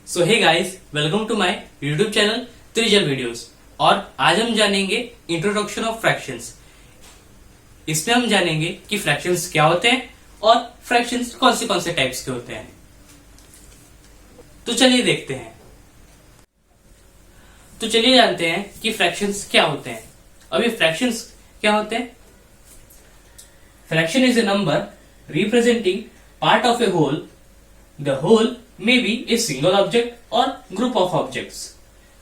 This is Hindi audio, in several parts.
So hey guys, welcome to my YouTube channel Trijal videos. और आज हम जानेंगे इंट्रोडक्शन ऑफ फ्रैक्शंस। इसमें हम जानेंगे कि फ्रैक्शंस क्या होते हैं और फ्रैक्शंस कौन से टाइप्स के होते हैं। तो चलिए देखते हैं। तो चलिए जानते हैं कि फ्रैक्शंस क्या होते हैं। अभी फ्रैक्शंस क्या होते हैं? Fraction is a number representing part of a whole. The whole may be a single object और ग्रुप ऑफ ऑब्जेक्ट्स।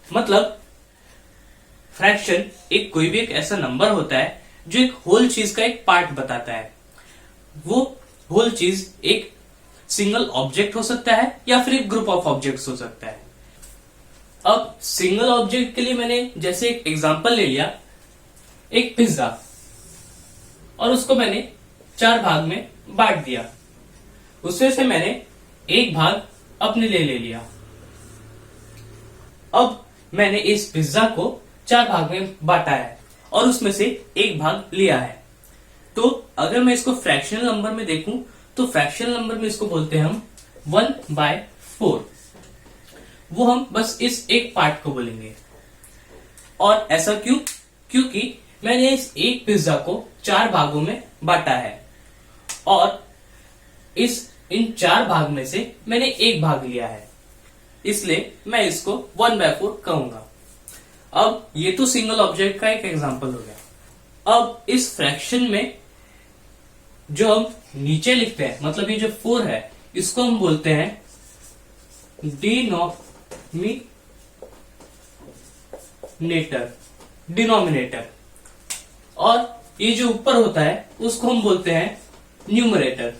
मतलब फ्रैक्शन कोई भी एक ऐसा नंबर होता है जो एक होल चीज का एक पार्ट बताता है। वो होल चीज एक सिंगल ऑब्जेक्ट हो सकता है या फिर एक ग्रुप ऑफ ऑब्जेक्ट्स हो सकता है। अब सिंगल ऑब्जेक्ट के लिए मैंने जैसे एक एग्जांपल ले लिया, एक पिज्जा, और उसको मैंने 4 भाग में बांट दिया। उसमें से मैंने एक भाग अपने लिए ले लिया। अब मैंने इस पिज्जा को 4 भाग में बांटा है और उसमें से एक भाग लिया है। तो अगर मैं इसको फ्रैक्शनल नंबर में देखूं तो फ्रैक्शनल नंबर में इसको बोलते हैं हम 1/4। वो हम बस इस एक पार्ट को बोलेंगे। और ऐसा क्यों? क्योंकि मैंने इस एक पिज्जा को 4 भागों में बांटा है और इन 4 भाग में से मैंने एक भाग लिया है, इसलिए मैं इसको 1/4 कहूंगा। अब ये तो सिंगल ऑब्जेक्ट का एक एग्जांपल हो गया। अब इस फ्रैक्शन में जो हम नीचे लिखते हैं, मतलब ये जो 4 है, इसको हम बोलते हैं डिनोमिनेटर। और ये जो ऊपर होता है उसको हम बोलते हैं न्यूमरेटर।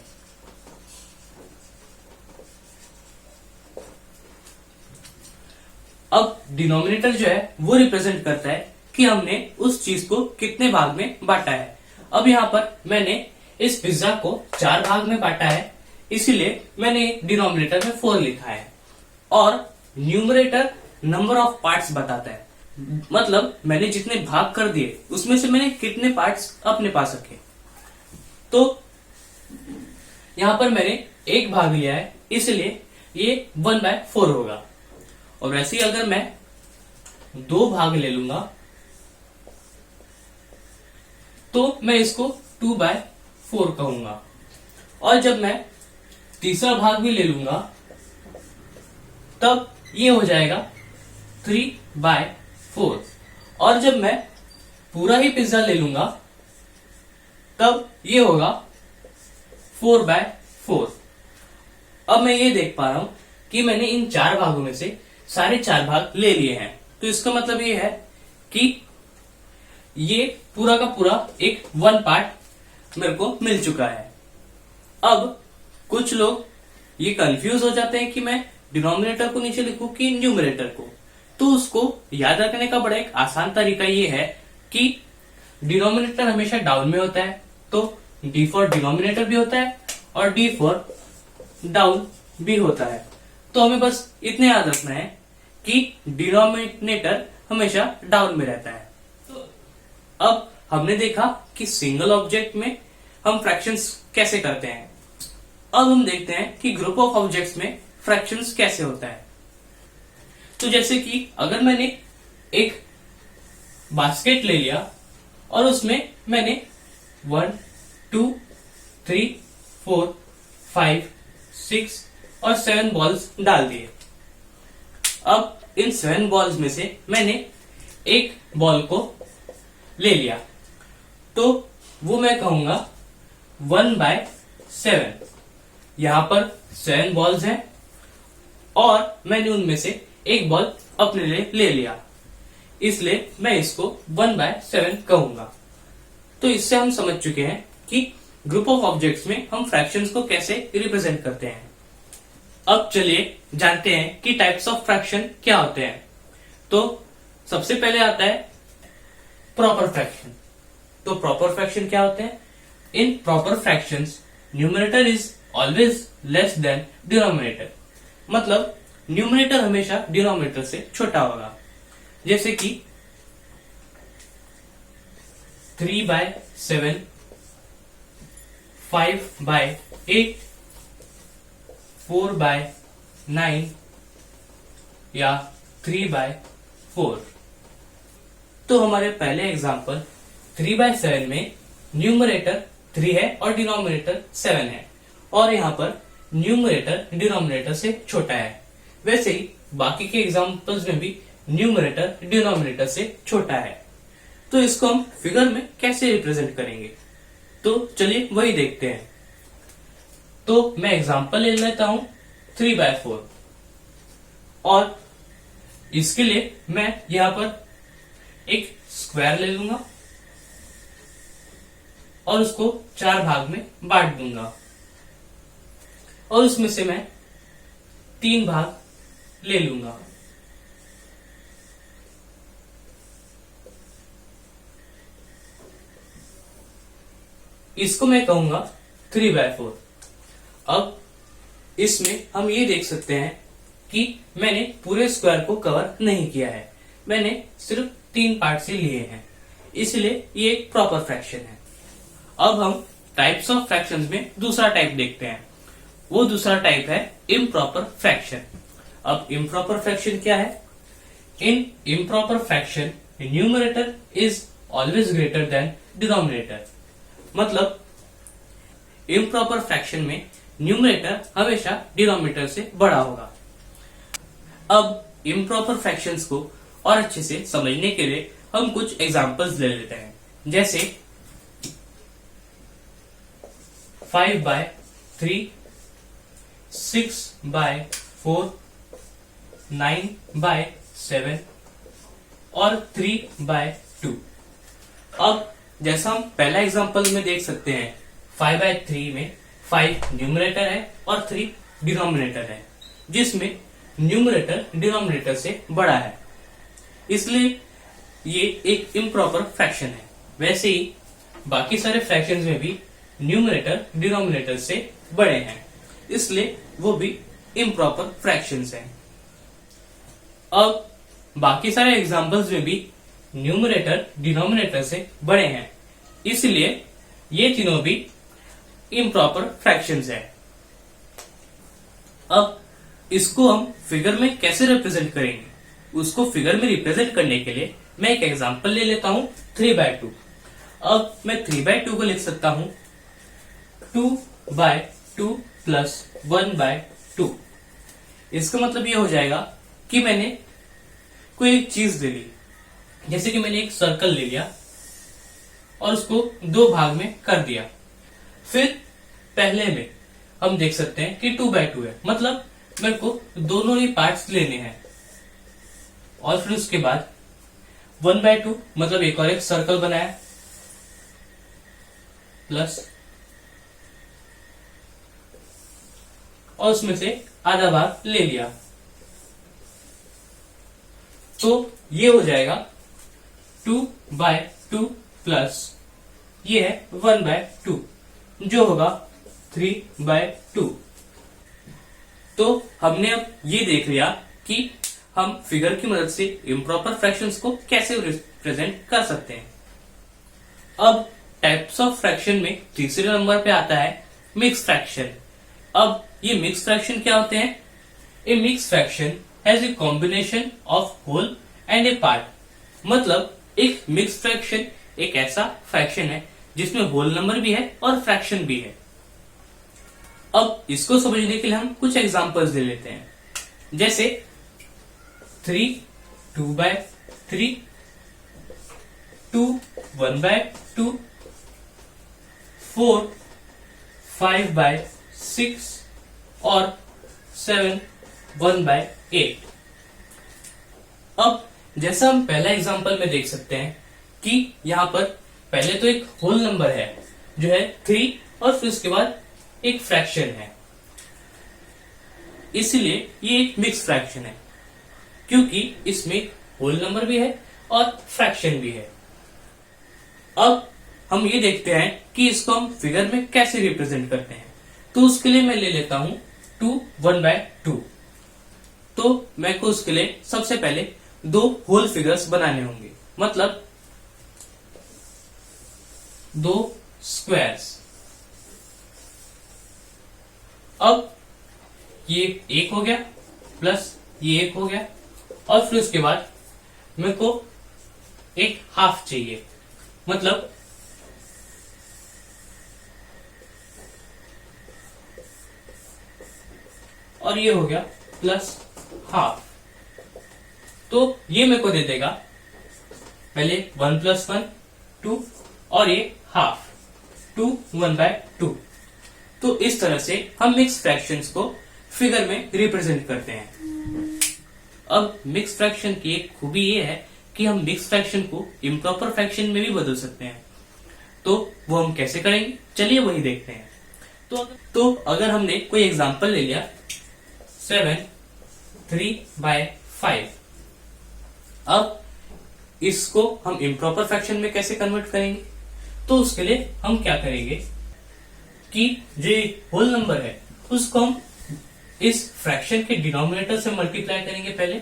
अब डिनोमिनेटर जो है वो रिप्रेजेंट करता है कि हमने उस चीज को कितने भाग में बांटा है। अब यहाँ पर मैंने इस पिज्जा को 4 भाग में बांटा है, इसीलिए मैंने डिनोमिनेटर में 4 लिखा है। और न्यूमरेटर नंबर ऑफ पार्ट्स बताता है, मतलब मैंने जितने भाग कर दिए उसमें से मैंने कितने पार्ट्स अपने पास रखे। तो यहां पर मैंने एक भाग लिया है, इसलिए ये 1/4 होगा। और वैसे ही अगर मैं 2 भाग ले लूंगा तो मैं इसको 2/4 कहूंगा। और जब मैं तीसरा भाग भी ले लूंगा तब ये हो जाएगा 3/4। और जब मैं पूरा ही पिज्जा ले लूंगा तब ये होगा 4/4। अब मैं ये देख पा रहा हूं कि मैंने इन 4 भागों में से सारे 4 भाग ले लिए हैं। तो इसका मतलब ये है कि ये पूरा का पूरा एक 1 पार्ट मेरे को मिल चुका है। अब कुछ लोग ये कंफ्यूज हो जाते हैं कि मैं डिनोमिनेटर को नीचे लिखूं कि न्यूमरेटर को। तो उसको याद रखने का बड़ा एक आसान तरीका ये है कि डिनोमिनेटर हमेशा डाउन में होता है, तो डी फॉर डिनोमिनेटर भी होता है और डी फॉर डाउन भी होता है। तो हमें बस इतने याद रखना है कि डिनोमिनेटर हमेशा डाउन में रहता है। तो अब हमने देखा कि सिंगल ऑब्जेक्ट में हम फ्रैक्शंस कैसे करते हैं। अब हम देखते हैं कि ग्रुप ऑफ ऑब्जेक्ट्स में फ्रैक्शंस कैसे होता है। तो जैसे कि अगर मैंने एक बास्केट ले लिया और उसमें मैंने 1 2 3 4 5 6 और 7 बॉल्स डाल दिए। अब इन 7 बॉल्स में से मैंने एक बॉल को ले लिया, तो वो मैं कहूंगा 1/7। यहां पर 7 बॉल्स हैं और मैंने उनमें से एक बॉल अपने लिए ले लिया, इसलिए मैं इसको 1/7 कहूंगा। तो इससे हम समझ चुके हैं कि ग्रुप ऑफ ऑब्जेक्ट्स में हम फ्रैक्शंस को कैसे रिप्रेजेंट करते हैं। अब चलिए जानते हैं कि टाइप्स ऑफ फ्रैक्शन क्या होते हैं। तो सबसे पहले आता है प्रॉपर फ्रैक्शन। तो प्रॉपर फ्रैक्शन क्या होते हैं? In proper fractions numerator is always less than denominator. मतलब न्यूमरेटर हमेशा डिनोमिनेटर से छोटा होगा। जैसे कि 3/7, 5/8, 4/9, या 3/4। तो हमारे पहले एग्जाम्पल 3/7 में न्यूमरेटर 3 है और डिनोमिनेटर 7 है, और यहाँ पर न्यूमरेटर डिनोमिनेटर से छोटा है। वैसे ही बाकी के एग्जाम्पल्स में भी न्यूमरेटर डिनोमिनेटर से छोटा है। तो इसको हम फिगर में कैसे रिप्रेजेंट करेंगे, तो चलिए वही देखते हैं। तो मैं एग्जाम्पल ले लेता हूं 3/4, और इसके लिए मैं यहां पर एक स्क्वायर ले लूंगा और उसको 4 भाग में बांट दूंगा, और उसमें से मैं 3 भाग ले लूंगा। इसको मैं कहूंगा 3/4। अब इसमें हम ये देख सकते हैं कि मैंने पूरे स्क्वायर को कवर नहीं किया है, मैंने सिर्फ 3 पार्ट से लिए हैं, इसलिए ये एक प्रॉपर फ्रैक्शन है। अब हम टाइप्स ऑफ फ्रैक्शंस में दूसरा टाइप देखते हैं। वो दूसरा टाइप है इम्प्रॉपर फ्रैक्शन। अब इम्प्रॉपर फ्रैक्शन क्या है? In improper fraction numerator is always greater than denominator. मतलब इम्प्रॉपर फ्रैक्शन में न्यूमरेटर हमेशा डिनोमिनेटर से बड़ा होगा। अब इम्प्रॉपर फ्रैक्शंस को और अच्छे से समझने के लिए हम कुछ एग्जांपल्स ले लेते हैं, जैसे 5/3, 6/4, 9/7 और 3/2। अब जैसा हम पहला एग्जांपल में देख सकते हैं, 5/3 में 5 न्यूमरेटर है और 3 डिनोमिनेटर है, जिसमें न्यूमरेटर डिनोमिनेटर से बड़ा है, इसलिए ये एक इम्प्रॉपर फ्रैक्शन है। वैसे ही बाकी सारे फ्रैक्शंस में भी न्यूमरेटर डिनोमिनेटर से बड़े हैं, इसलिए वो भी इम्प्रॉपर फ्रैक्शंस हैं। अब बाकी सारे एग्जांपल्स में भी न्यूमरेटर डिनोमिनेटर से बड़े हैं, इसलिए ये तीनों भी इम्प्रॉपर फ्रैक्शंस हैं। अब इसको हम फिगर में कैसे रिप्रेजेंट करेंगे, उसको फिगर में रिप्रेजेंट करने के लिए मैं एक एग्जांपल ले लेता हूं 3/2। अब मैं 3/2 को लिख सकता हूं 2/2 प्लस 1/2। इसका मतलब ये हो जाएगा कि मैंने कोई एक चीज ले ली, जैसे कि मैंने एक सर्कल ले लिया और उसको 2 भाग में कर दिया। फिर पहले में हम देख सकते हैं कि 2/2 है, मतलब मेरे को दोनों ही पार्ट्स लेने हैं। और फिर उसके बाद 1/2 मतलब एक और एक सर्कल बनाया, प्लस और उसमें से आधा भाग ले लिया, तो ये हो जाएगा 2/2 प्लस ये है 1/2, जो होगा 3/2। तो हमने अब ये देख लिया कि हम फिगर की मदद से इम्प्रॉपर फ्रैक्शंस को कैसे रिप्रेजेंट कर सकते हैं। अब टाइप्स ऑफ फ्रैक्शन में तीसरे नंबर पे आता है मिक्स फ्रैक्शन। अब ये मिक्स फ्रैक्शन क्या होते हैं? A mix fraction has a combination of whole and a part. मतलब एक मिक्स फ्रैक्शन एक ऐसा फ्रैक्शन है जिसमें होल नंबर भी है और फ्रैक्शन भी है। अब इसको समझने के लिए हम कुछ एग्जांपल्स ले लेते हैं, जैसे 3 2/3, 2 1/2, 4 5/6 और 7 1/8। अब जैसा हम पहला एग्जांपल में देख सकते हैं कि यहाँ पर पहले तो एक होल नंबर है जो है 3, और फिर उसके बाद एक फ्रैक्शन है, इसलिए ये एक मिक्स फ्रैक्शन है क्योंकि इसमें होल नंबर भी है और फ्रैक्शन भी है। अब हम ये देखते हैं कि इसको हम फिगर में कैसे रिप्रेजेंट करते हैं। तो उसके लिए मैं ले लेता हूं 2 1/2। तो मैं को उसके लिए सबसे पहले 2 होल फिगर्स बनाने होंगे, मतलब 2 स्क्वायर्स। अब ये 1 हो गया प्लस ये 1 हो गया, और फिर उसके बाद मेरे को एक हाफ चाहिए, मतलब और ये हो गया प्लस हाफ। तो ये मेरे को दे देगा पहले 1 + 1 2 और ये हाफ 2 1/2। तो इस तरह से हम मिक्स फ्रैक्शंस को फिगर में रिप्रेजेंट करते हैं। अब मिक्स फ्रैक्शन की एक खूबी ये है कि हम मिक्स फ्रैक्शन को इम्प्रॉपर फ्रैक्शन में भी बदल सकते हैं। तो वो हम कैसे करेंगे, चलिए वही देखते हैं। तो अगर हमने कोई एग्जांपल ले लिया 7 3/5, अब इसको हम इम्प्रॉपर फ्रैक्शन में कैसे कन्वर्ट करेंगे? तो उसके लिए हम क्या करेंगे कि जो होल नंबर है उसको हम इस फ्रैक्शन के डिनोमिनेटर से मल्टीप्लाई करेंगे पहले,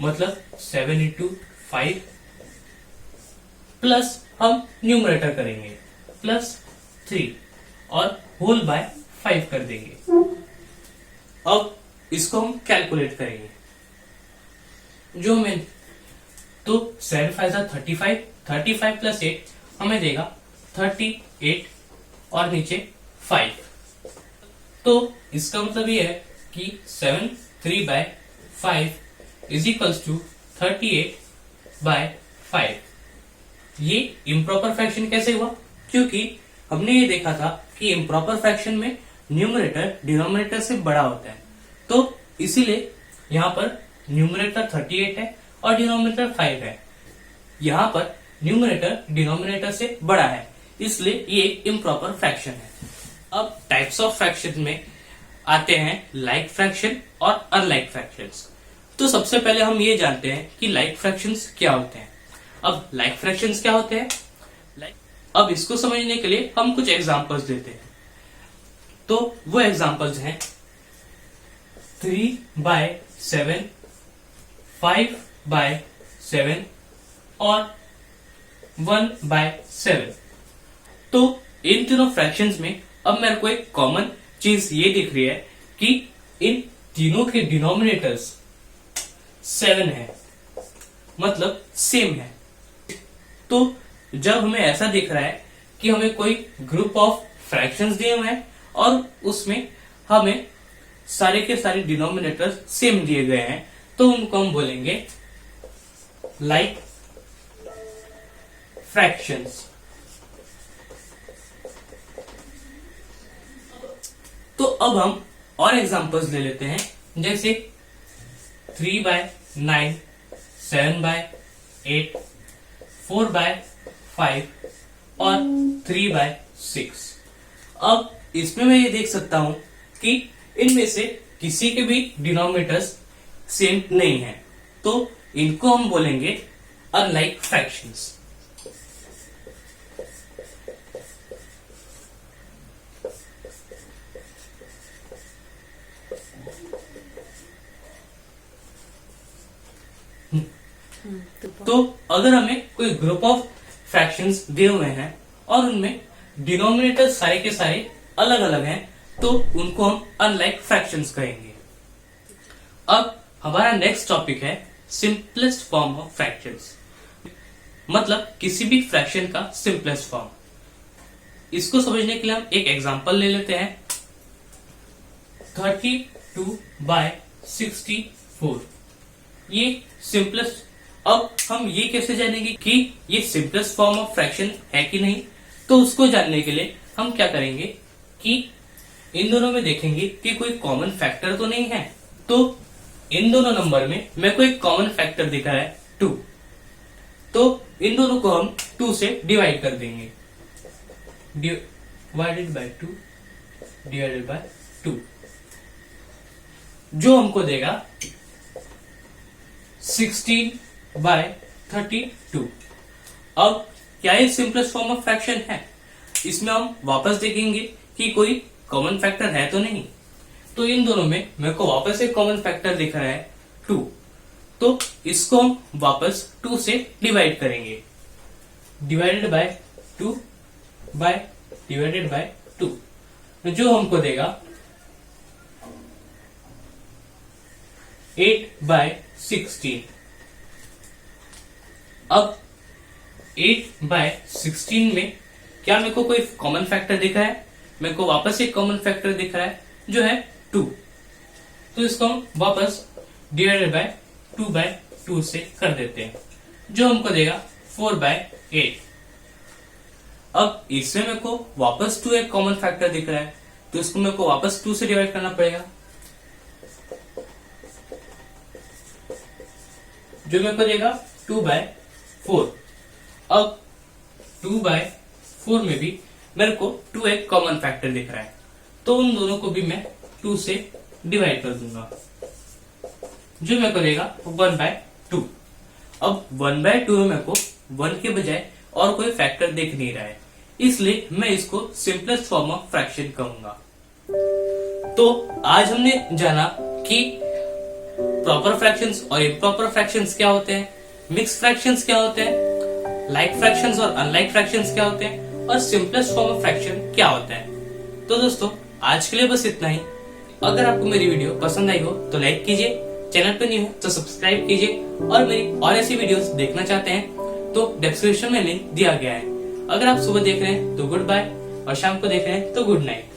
मतलब 7 × 5 प्लस हम न्यूमरेटर करेंगे प्लस 3 और होल बाय 5 कर देंगे। अब इसको हम कैलकुलेट करेंगे, जो हमें तो 7 5 35, 35 + 8 हमें देगा 38 और नीचे 5। तो इसका मतलब ये है कि 7 3/5 = 38/5। ये इम्प्रॉपर फ्रैक्शन कैसे हुआ? क्योंकि हमने ये देखा था कि इम्प्रॉपर फ्रैक्शन में न्यूमरेटर डिनोमिनेटर से बड़ा होता है, तो इसीलिए यहाँ पर न्यूमरेटर 38 है और डिनोमिनेटर 5 है। यहाँ पर न्यूमरेटर डिनोमिनेटर से बड़ा है, इसलिए ये इम्प्रॉपर फ्रैक्शन है। अब टाइप्स ऑफ फ्रैक्शन में आते हैं लाइक फ्रैक्शन और अनलाइक फ्रैक्शंस। तो सबसे पहले हम ये जानते हैं कि लाइक फ्रैक्शंस क्या होते हैं। अब लाइक फ्रैक्शंस क्या होते हैं? अब इसको समझने के लिए हम कुछ एग्जांपल्स देते हैं। तो वो एग्जांपल्स हैं 3/7, 5/7 और 1/7। तो इन तीनों फ्रैक्शंस में अब मेरे को एक कॉमन चीज ये दिख रही है कि इन तीनों के डिनोमिनेटर्स 7 है, मतलब सेम है। तो जब हमें ऐसा दिख रहा है कि हमें कोई ग्रुप ऑफ फ्रैक्शंस दिए हुए हैं और उसमें हमें सारे के सारे डिनोमिनेटर्स सेम दिए गए हैं, तो उनको हम बोलेंगे लाइक फ्रैक्शंस। तो अब हम और एग्जांपल्स ले लेते हैं, जैसे 3/9, 7/8, 4/5 और 3/6। अब इसमें मैं ये देख सकता हूं कि इनमें से किसी के भी डिनोमिनेटर्स सेम नहीं है, तो इनको हम बोलेंगे अनलाइक फ्रैक्शंस। तो अगर हमें कोई ग्रुप ऑफ फ्रैक्शंस दिए हुए हैं और उनमें डिनोमिनेटर सारे के सारे अलग अलग हैं, तो उनको हम अनलाइक फ्रैक्शंस कहेंगे। अब हमारा नेक्स्ट टॉपिक है सिंपलेस्ट फॉर्म ऑफ फ्रैक्शंस, मतलब किसी भी फ्रैक्शन का सिंपलेस्ट फॉर्म। इसको समझने के लिए हम एक एग्जांपल ले लेते हैं 32/64। ये सिंपलेस्ट। अब हम ये कैसे जानेंगे कि ये सिंपलेस्ट फॉर्म ऑफ फ्रैक्शन है कि नहीं? तो उसको जानने के लिए हम क्या करेंगे कि इन दोनों में देखेंगे कि कोई कॉमन फैक्टर तो नहीं है। तो इन दोनों नंबर में मेरे को एक कॉमन फैक्टर दिखा है 2, तो इन दोनों को हम 2 से डिवाइड कर देंगे। डिवाइडेड बाय 2 डिवाइडेड बाय 2, जो हमको देगा 16/32। अब क्या ये सिंपलेस्ट फॉर्म ऑफ फ्रैक्शन है? इसमें हम वापस देखेंगे कि कोई कॉमन फैक्टर है तो नहीं। तो इन दोनों में मेरे को वापस एक कॉमन फैक्टर दिख रहा है 2, तो इसको हम वापस 2 से डिवाइड करेंगे। Divided by 2 by divided by 2, जो हमको देगा 8/16। अब 8/16 में क्या मेरे को कोई कॉमन फैक्टर दिख रहा है? मेरे को वापस एक कॉमन फैक्टर दिख रहा है जो है 2। तो इसको हम वापस डिवाइडेड बाय 2/2 से कर देते हैं, जो हमको देगा 4/8। अब इसमें मेरे को वापस 2 एक कॉमन फैक्टर दिख रहा है, तो इसको मेरे को वापस 2 से डिवाइड करना पड़ेगा, जो मेरे को देगा 2/4। अब 2/4 में भी मेरे को 2 एक कॉमन फैक्टर दिख रहा है, तो उन दोनों को भी मैं 2 से डिवाइड कर दूंगा, जो मेरे को देगा 1/2। अब 1/2 में मेरे को 1 के बजाय और कोई फैक्टर दिख नहीं रहा है, इसलिए मैं इसको सिंपलेस्ट फॉर्म ऑफ फ्रैक्शन कहूंगा। तो आज हमने जाना कि प्रॉपर फ्रैक्शंस और इम्प्रॉपर फ्रैक्शंस क्या होते हैं, मिक्स फ्रैक्शंस क्या होते हैं, लाइक फ्रैक्शंस और अनलाइक फ्रैक्शंस क्या होते हैं, और सिंपलेस्ट फॉर्म ऑफ फ्रैक्शन क्या होता है। तो दोस्तों आज के लिए बस इतना ही। अगर आपको मेरी वीडियो पसंद आई हो तो लाइक कीजिए, चैनल पे न्यू हो तो सब्सक्राइब कीजिए, और मेरी और ऐसी वीडियोस देखना चाहते हैं तो डिस्क्रिप्शन में लिंक दिया गया है। अगर आप सुबह देख रहे हैं तो गुड बाय, और शाम को देख रहे हैं तो गुड नाइट।